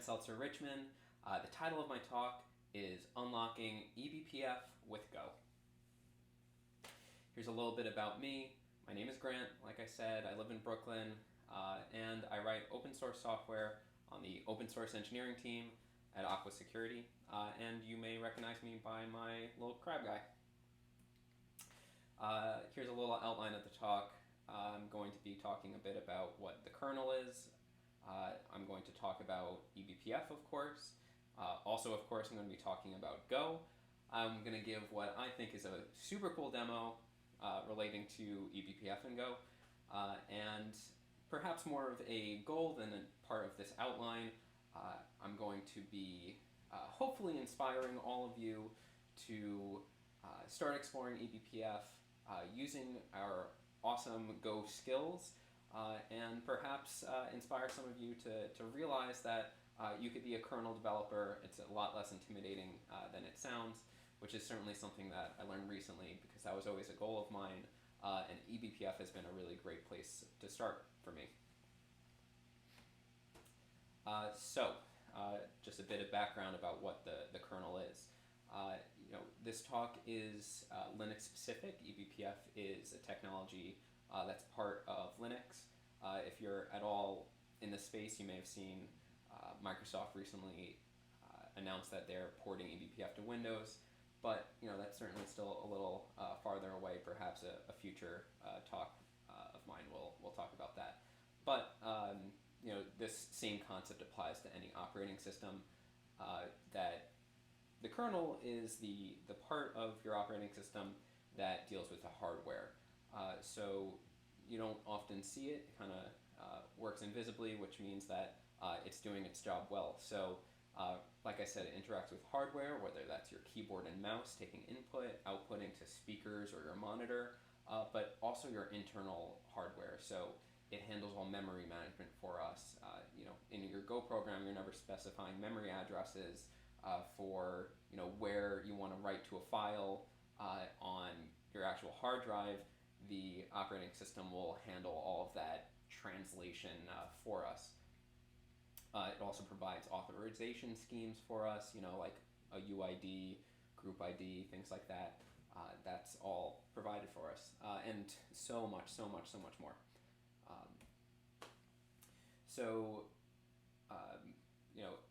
Seltzer Richman. The title of my talk is Unlocking eBPF with Go. Here's a little bit about me. My name is Grant. Like I said, I live in Brooklyn, and I write open source software on the open source engineering team at Aqua Security, and you may recognize me by my little crab guy. Here's a little outline of the talk. I'm going to be talking a bit about what the kernel is. I'm going to talk about eBPF, of course. Also, of course, I'm going to be talking about Go. I'm going to give what I think is a super cool demo relating to eBPF and Go. And perhaps more of a goal than a part of this outline, I'm going to be hopefully inspiring all of you to start exploring eBPF using our awesome Go skills, and perhaps inspire some of you to realize that you could be a kernel developer. It's a lot less intimidating than it sounds, which is certainly something that I learned recently because that was always a goal of mine, and eBPF has been a really great place to start for me. Just a bit of background about what the kernel is. This talk is Linux specific. eBPF is a technology that's part of Linux. If you're at all in the space, you may have seen Microsoft recently announced that they're porting eBPF to Windows, but that's certainly still a little farther away. Perhaps a future talk of mine will talk about that. But this same concept applies to any operating system. That the kernel is the part of your operating system that deals with the hardware. So you don't often see it. It kind of works invisibly, which means that it's doing its job well. So like I said, it interacts with hardware, whether that's your keyboard and mouse taking input, outputting to speakers or your monitor, but also your internal hardware. So it handles all memory management for us. In your Go program, you're never specifying memory addresses for where you want to write to a file on your actual hard drive. The operating system will handle all of that translation for us. It also provides authorization schemes for us, like a UID, group ID, things like that. That's all provided for us, and so much more.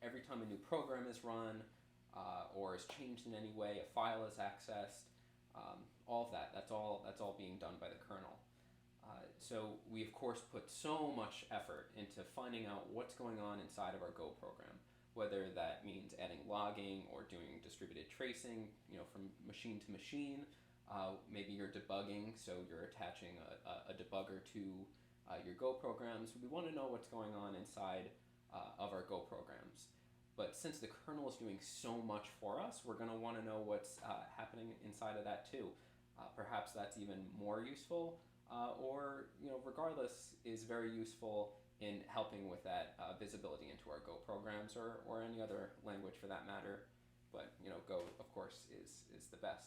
Every time a new program is run or is changed in any way, a file is accessed, all of that's all being done by the kernel. So we of course put so much effort into finding out what's going on inside of our Go program, whether that means adding logging or doing distributed tracing, from machine to machine. Maybe you're debugging, so you're attaching a debugger to your Go programs. We want to know what's going on inside of our Go programs. But since the kernel is doing so much for us, we're going to want to know what's happening inside of that too. Perhaps that's even more useful, or regardless, is very useful in helping with that visibility into our Go programs or any other language for that matter. But Go, of course, is the best.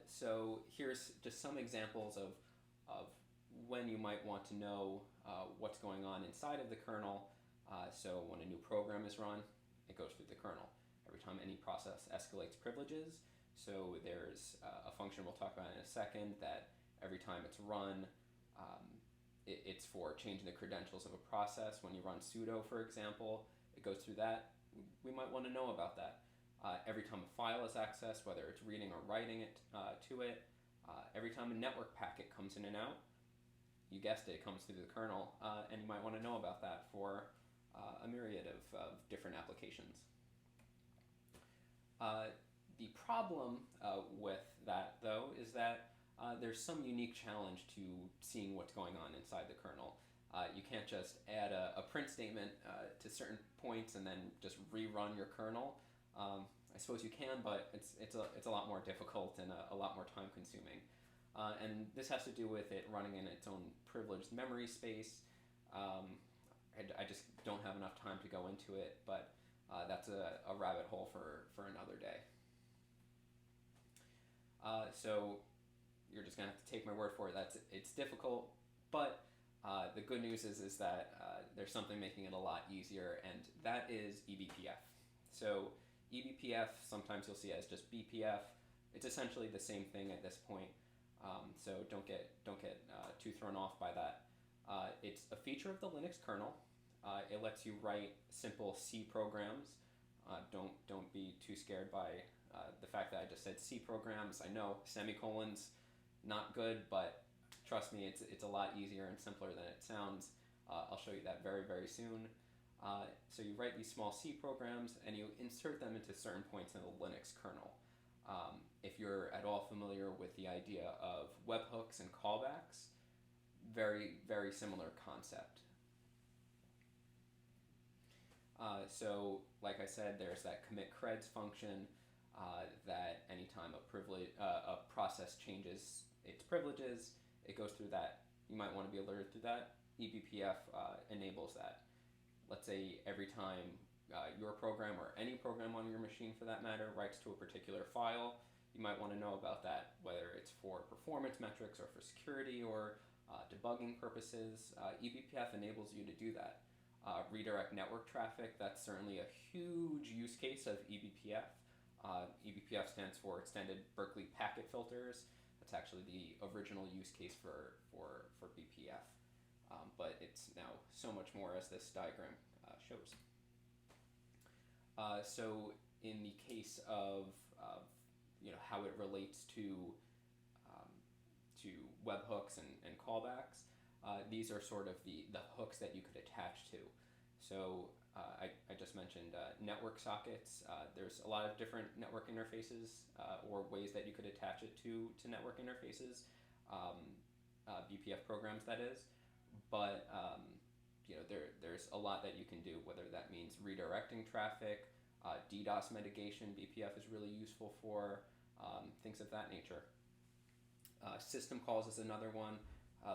So here's just some examples of when you might want to know what's going on inside of the kernel. So when a new program is run, it goes through the kernel. Every time any process escalates privileges, so there's a function we'll talk about in a second that every time it's run, it's for changing the credentials of a process. When you run sudo, for example, it goes through that. We might want to know about that. Every time a file is accessed, whether it's reading or writing it to it, every time a network packet comes in and out, you guessed it, it comes through the kernel, and you might want to know about that for a myriad of different applications. The problem with that, though, is that there's some unique challenge to seeing what's going on inside the kernel. You can't just add a print statement to certain points and then just rerun your kernel. I suppose you can, but it's a lot more difficult and a lot more time consuming. And this has to do with it running in its own privileged memory space. I just don't have enough time to go into it, but that's a rabbit hole for another day. So you're just going to have to take my word for it. It's difficult, but The good news is that there's something making it a lot easier, and that is eBPF. So eBPF, sometimes you'll see it as just BPF. It's essentially the same thing at this point, so don't get too thrown off by that. It's a feature of the Linux kernel. It lets you write simple C programs. Don't be too scared by the fact that I just said C programs. I know semicolons not good, but trust me, it's a lot easier and simpler than it sounds. I'll show you that very, very soon. So you write these small C programs and you insert them into certain points in the Linux kernel. If you're at all familiar with the idea of webhooks and callbacks, very, very similar concept. So, like I said, there's that commit creds function that anytime a process changes its privileges, it goes through that. You might want to be alerted to that. eBPF enables that. Let's say every time your program or any program on your machine for that matter writes to a particular file, you might want to know about that, whether it's for performance metrics or for security or debugging purposes. eBPF enables you to do that. Redirect network traffic, that's certainly a huge use case of eBPF. eBPF stands for Extended Berkeley Packet Filters. That's actually the original use case for BPF. But it's now so much more, as this diagram shows. So in the case of how it relates to webhooks and callbacks, these are sort of the hooks that you could attach to. So I just mentioned network sockets. There's a lot of different network interfaces or ways that you could attach it to network interfaces, BPF programs that is. But there's a lot that you can do, whether that means redirecting traffic, DDoS mitigation. BPF is really useful for things of that nature. System calls is another one.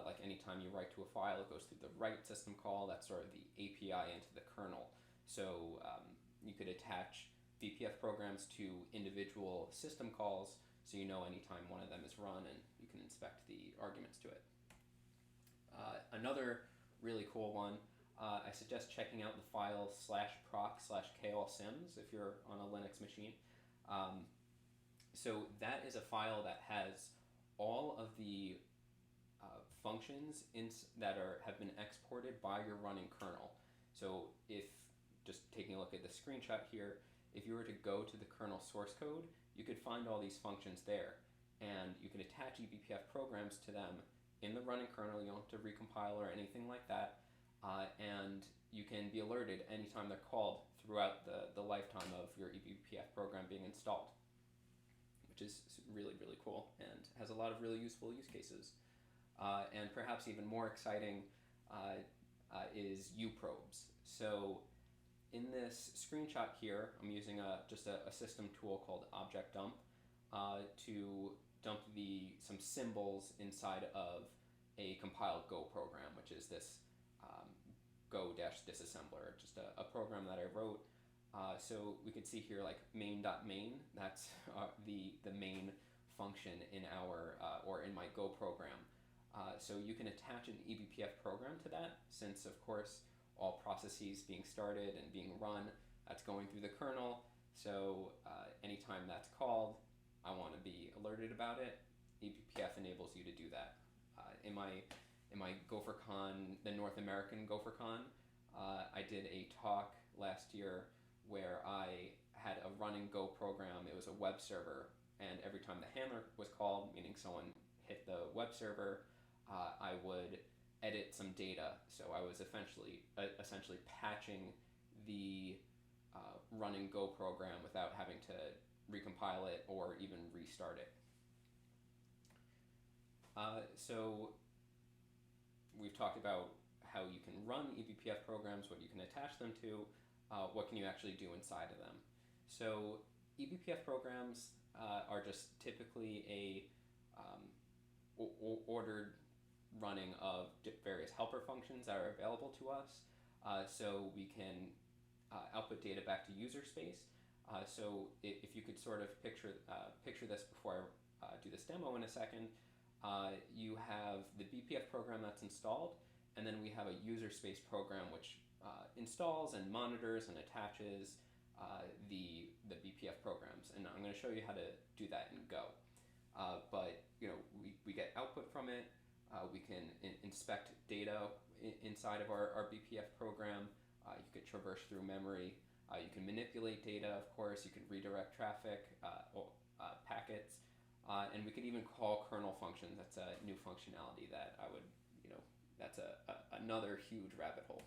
Like anytime you write to a file, it goes through the write system call. That's sort of the API into the kernel. So you could attach BPF programs to individual system calls, so you know anytime one of them is run, and you can inspect the arguments to it. Another really cool one, I suggest checking out the file /proc/klsims if you're on a Linux machine. So that is a file that has all of the functions that have been exported by your running kernel. So if, just taking a look at the screenshot here, if you were to go to the kernel source code, you could find all these functions there, and you can attach eBPF programs to them in the running kernel. You don't have to recompile or anything like that, and you can be alerted anytime they're called throughout the lifetime of your eBPF program being installed, which is really, really cool and has a lot of really useful use cases. And perhaps even more exciting is uprobes. So in this screenshot here, I'm using just a system tool called object dump to dump some symbols inside of a compiled Go program, which is this Go-disassembler, just a program that I wrote. So we can see here like main.main, that's the main function in our or in my Go program. So you can attach an eBPF program to that, since of course all processes being started and being run, that's going through the kernel. So anytime that's called, I want to be alerted about it. eBPF enables you to do that. In my GopherCon, the North American GopherCon, I did a talk last year where I had a running Go program. It was a web server, and every time the handler was called, meaning someone hit the web server, I would edit some data. So I was essentially patching the running Go program without having to recompile it or even restart it. So we've talked about how you can run eBPF programs, what you can attach them to, what can you actually do inside of them. So eBPF programs are just typically a ordered running of various helper functions that are available to us. So we can output data back to user space. So if you could sort of picture this before I do this demo in a second, you have the BPF program that's installed, And then we have a user space program which installs and monitors and attaches the BPF programs. And I'm going to show you how to do that in Go. But we get output from it. We can inspect data inside of our BPF program. You could traverse through memory. You can manipulate data, of course. You can redirect traffic, packets, and we could even call kernel functions. That's a new functionality that I would, that's another huge rabbit hole.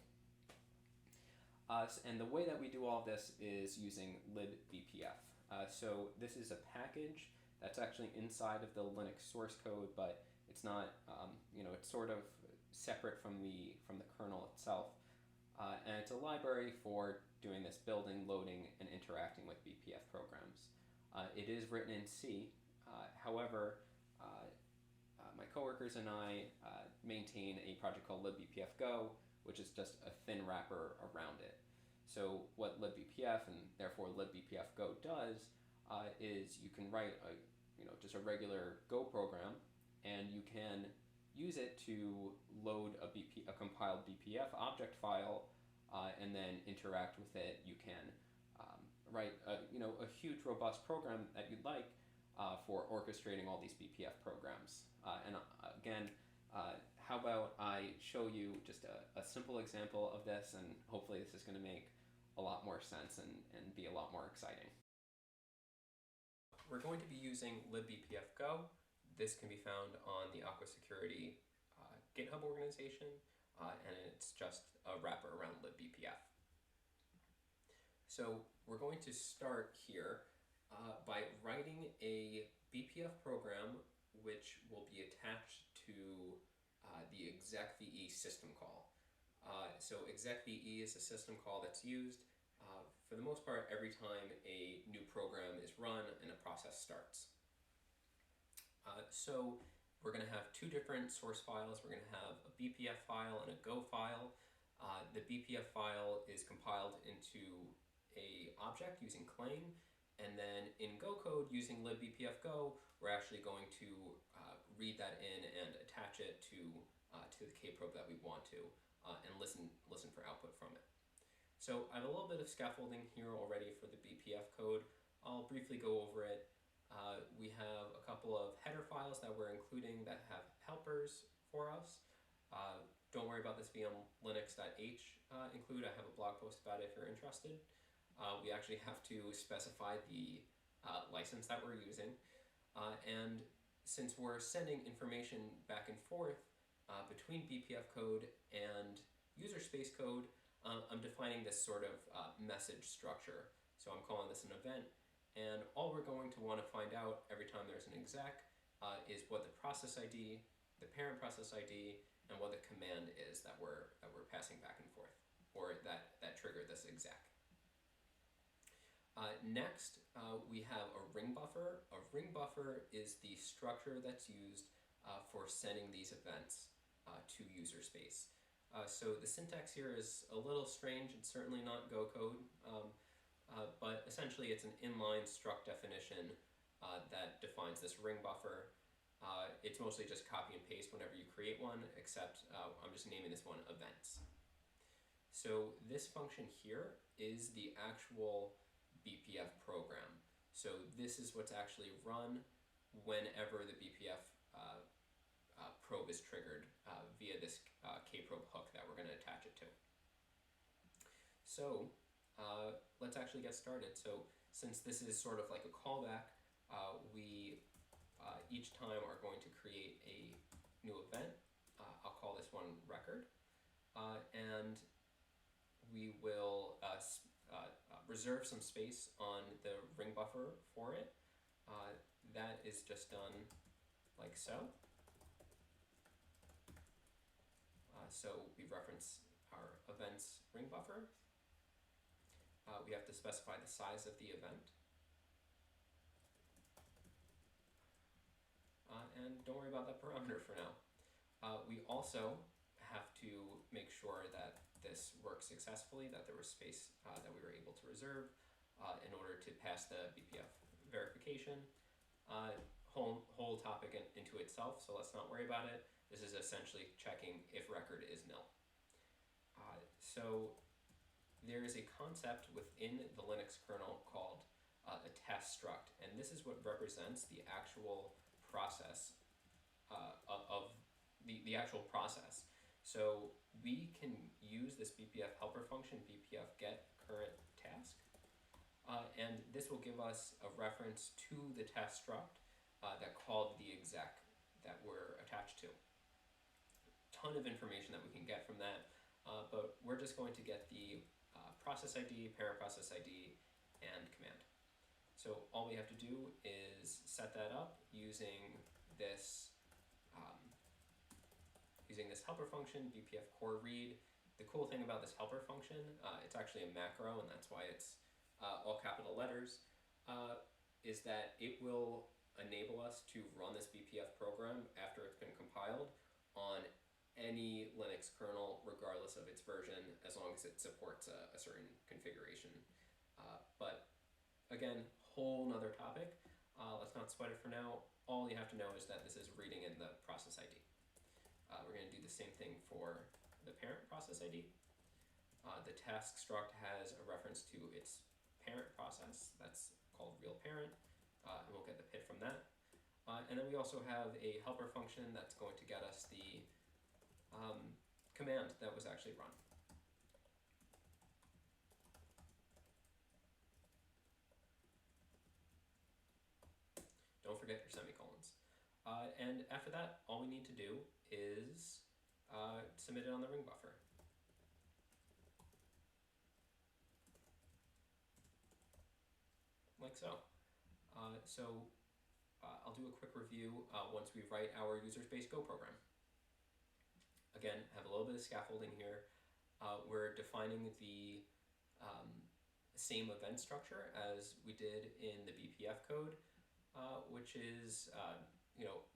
And the way that we do all of this is using libbpf. So this is a package that's actually inside of the Linux source code, but it's not, it's sort of separate from the kernel itself. And it's a library for doing this building, loading, and interacting with BPF programs. It is written in C. However, my coworkers and I maintain a project called libbpf Go, which is just a thin wrapper around it. So what libbpf and therefore libbpf Go does is you can write just a regular Go program, and you can use it to load a compiled BPF object file and then interact with it. You can write a huge robust program that you'd like for orchestrating all these BPF programs. And again, how about I show you just a simple example of this, and hopefully this is going to make a lot more sense and be a lot more exciting. We're going to be using libbpf Go. This can be found on the Aqua Security GitHub organization, and it's just a wrapper around libbpf. So we're going to start here by writing a BPF program which will be attached to the execve system call. So execve is a system call that's used for the most part every time a new program is run and a process starts. So we're going to have two different source files. We're going to have a BPF file and a Go file. The BPF file is compiled into a object using claim, and then in Go code using libbpf Go, we're actually going to read that in and attach it to the kprobe that we want to, and listen for output from it. So I have a little bit of scaffolding here already for the BPF code. I'll briefly go over it. We have a couple of header files that we're including that have helpers for us. Don't worry about this VM linux.h include. I have a blog post about it if you're interested. We actually have to specify the license that we're using. And since we're sending information back and forth between BPF code and user space code, I'm defining this sort of message structure. So I'm calling this an event, and all we're going to want to find out every time there's an exec is what the process ID, the parent process ID, and what the command is that we're passing back and forth, or that triggered this exec. Next, we have a ring buffer. A ring buffer is the structure that's used for sending these events to user space. So the syntax here is a little strange. It's certainly not Go code, but essentially it's an inline struct definition that defines this ring buffer. It's mostly just copy and paste whenever you create one, except I'm just naming this one events. So this function here is the actual BPF program. So this is what's actually run whenever the BPF probe is triggered via this kprobe hook that we're going to attach it to. So let's actually get started. So since this is sort of like a callback, we each time are going to create a new event. I'll call this one record, and we will reserve some space on the ring buffer for it. That is just done like so. So we reference our events ring buffer. We have to specify the size of the event. And don't worry about that parameter for now. We also have to make sure that this works successfully, that there was space that we were able to reserve in order to pass the BPF verification. Whole topic into itself, so let's not worry about it. This is essentially checking if record is nil. So there is a concept within the Linux kernel called a test struct, and this is what represents the actual process of the actual process. So we can use this BPF helper function, BPF get current task, and this will give us a reference to the test struct that called the exec that we're attached to. Ton of information that we can get from that, but we're just going to get the process ID, parent process ID, and command. So all we have to do is set that up using this helper function, BPF core read. The cool thing about this helper function, it's actually a macro, and that's why it's all capital letters, is that it will enable us to run this BPF program after it's been compiled on any Linux kernel, regardless of its version, as long as it supports a certain configuration. But again, whole nother topic. Let's not sweat it for now. All you have to know is that this is reading in the process ID. We're going to do the same thing for the parent process ID. The task struct has a reference to its parent process. That's called real parent, and we'll get the PID from that. And then we also have a helper function that's going to get us the command that was actually run. Don't forget your semicolons. And after that, all we need to do is submit it on the ring buffer. Like so. I'll do a quick review once we write our user space Go program. Again, have a little bit of scaffolding here. We're defining the same event structure as we did in the BPF code, which is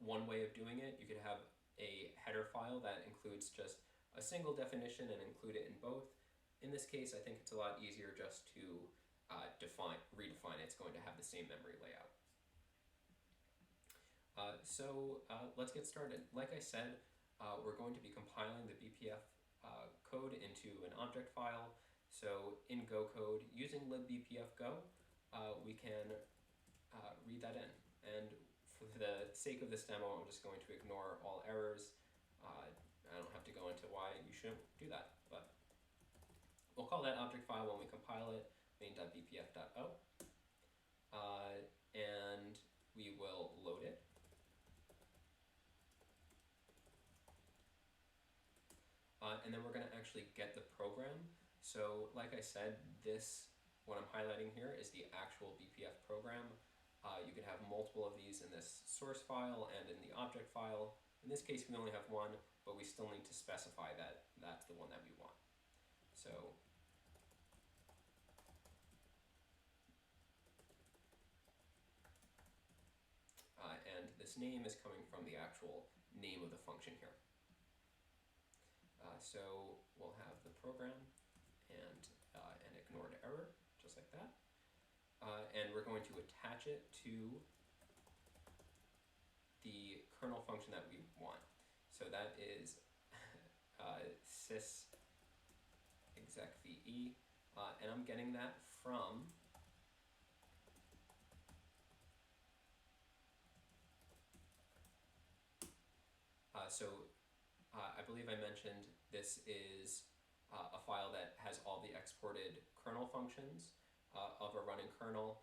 one way of doing it. You could have a header file that includes just a single definition and include it in both. In this case, I think it's a lot easier just to redefine it. It's going to have the same memory layout. Let's get started. Like I said, we're going to be compiling the BPF code into an object file. So in Go code, using libbpfgo, we can read that in. And for the sake of this demo, I'm just going to ignore all errors. I don't have to go into why you shouldn't do that, but we'll call that object file when we compile it, main.bpf.o, and we will load it. And then we're going to actually get the program. So like I said, what I'm highlighting here is the actual BPF program. You can have multiple of these in this source file and in the object file. In this case, we only have one, but we still need to specify that that's the one that we want. So and this name is coming from the actual name of the function here. So we'll have the program and an ignored error, just like that. And we're going to attach it to the kernel function that we want. So that is sys execve, and I'm getting that from I believe I mentioned this is a file that has all the exported kernel functions of a running kernel.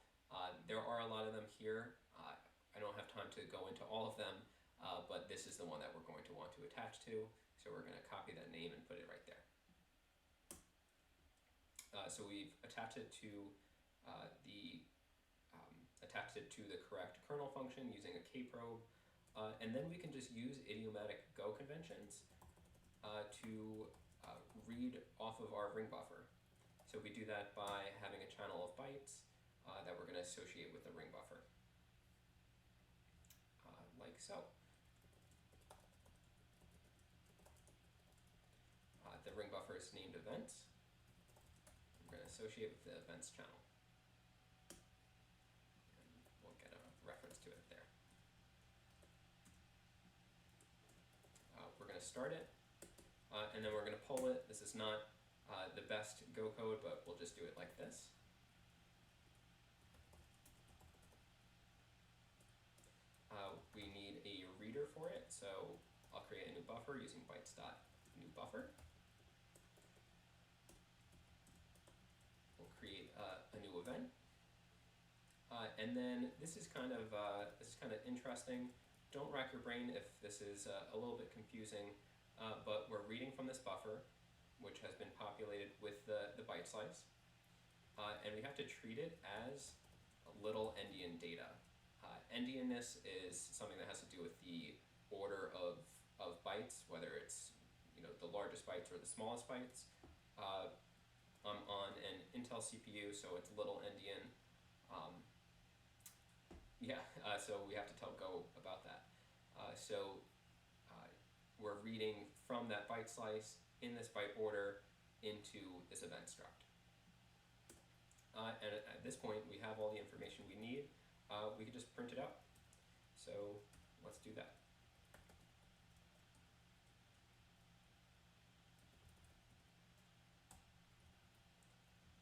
There are a lot of them here. I don't have time to go into all of them, but this is the one that we're going to want to attach to. So we're going to copy that name and put it right there. So we've attached it to the correct kernel function using a kprobe, and then we can just use idiomatic Go conventions to read off of our ring buffer. So we do that by having a channel of bytes that we're going to associate with the ring buffer, like so. The ring buffer is named events. We're going to associate with the events channel. And we'll get a reference to it there. start it, and then we're going to pull it. This is not the best Go code, but we'll just do it like this. We need a reader for it, so I'll create a new buffer using bytes.newBuffer. We'll create a new event, and then this is kind of interesting. Don't rack your brain if this is a little bit confusing, but we're reading from this buffer, which has been populated with the byte slice, and we have to treat it as a little endian data. Endianness is something that has to do with the order of bytes, whether it's the largest bytes or the smallest bytes. I'm on an Intel CPU, so it's little endian. So we have to tell Go about that. We're reading from that byte slice in this byte order into this event struct. And at this point, we have all the information we need. We can just print it out. So let's do that.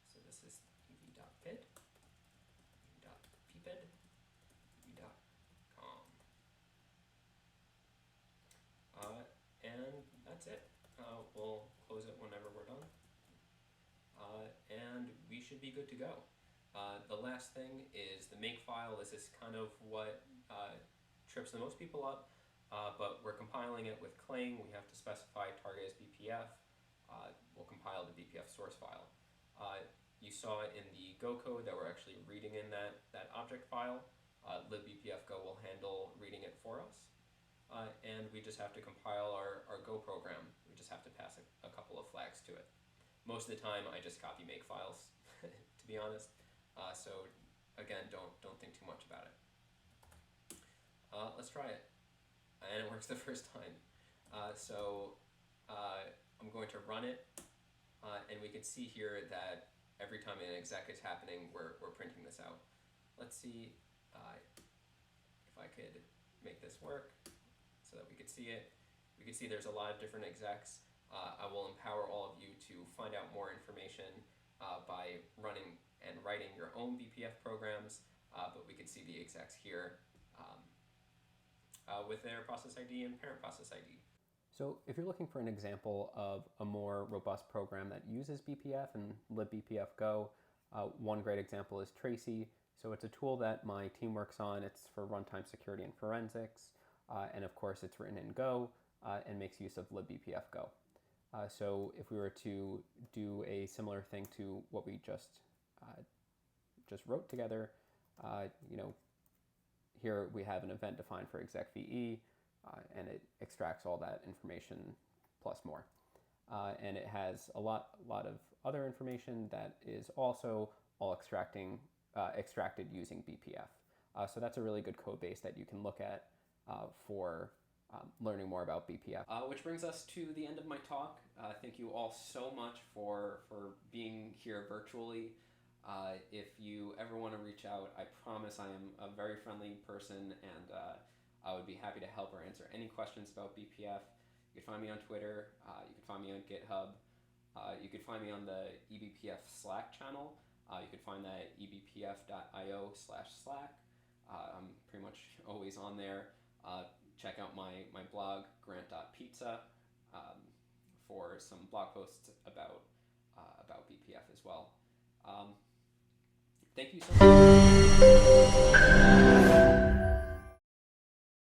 So this is ev.pid, ev.ppid, ev.com. And that's it. We'll close it whenever we're done. And we should be good to go. The last thing is the make file. This is kind of what trips the most people up, but we're compiling it with Clang. We have to specify target as BPF. We'll compile the BPF source file. You saw in the Go code that we're actually reading in that object file. libbpf go will handle reading it for us. And we just have to compile our Go program. We just have to pass a couple of flags to it. Most of the time, I just copy make files, to be honest. So again, don't think too much about it. Let's try it, and it works the first time. I'm going to run it, and we can see here that every time an exec is happening, we're printing this out. Let's see if I could make this work so that we could see it. We can see there's a lot of different execs. I will empower all of you to find out more information by running and writing your own BPF programs, but we can see the execs here with their process ID and parent process ID. So if you're looking for an example of a more robust program that uses BPF and libbpf go, one great example is Tracy. So it's a tool that my team works on. It's for runtime security and forensics, and of course it's written in Go and makes use of libbpf go. So if we were to do a similar thing to what we just wrote together, here we have an event defined for exec.ve, and it extracts all that information plus more. And it has a lot of other information that is also all extracted using BPF. So that's a really good code base that you can look at for learning more about BPF. Which brings us to the end of my talk. Thank you all so much for being here virtually. If you ever want to reach out, I promise I am a very friendly person, and I would be happy to help or answer any questions about BPF. You can find me on Twitter. You can find me on GitHub. You can find me on the eBPF Slack channel. You can find that at ebpf.io/Slack. I'm pretty much always on there. Check out my blog, grant.pizza, for some blog posts about BPF as well. Thank you so much.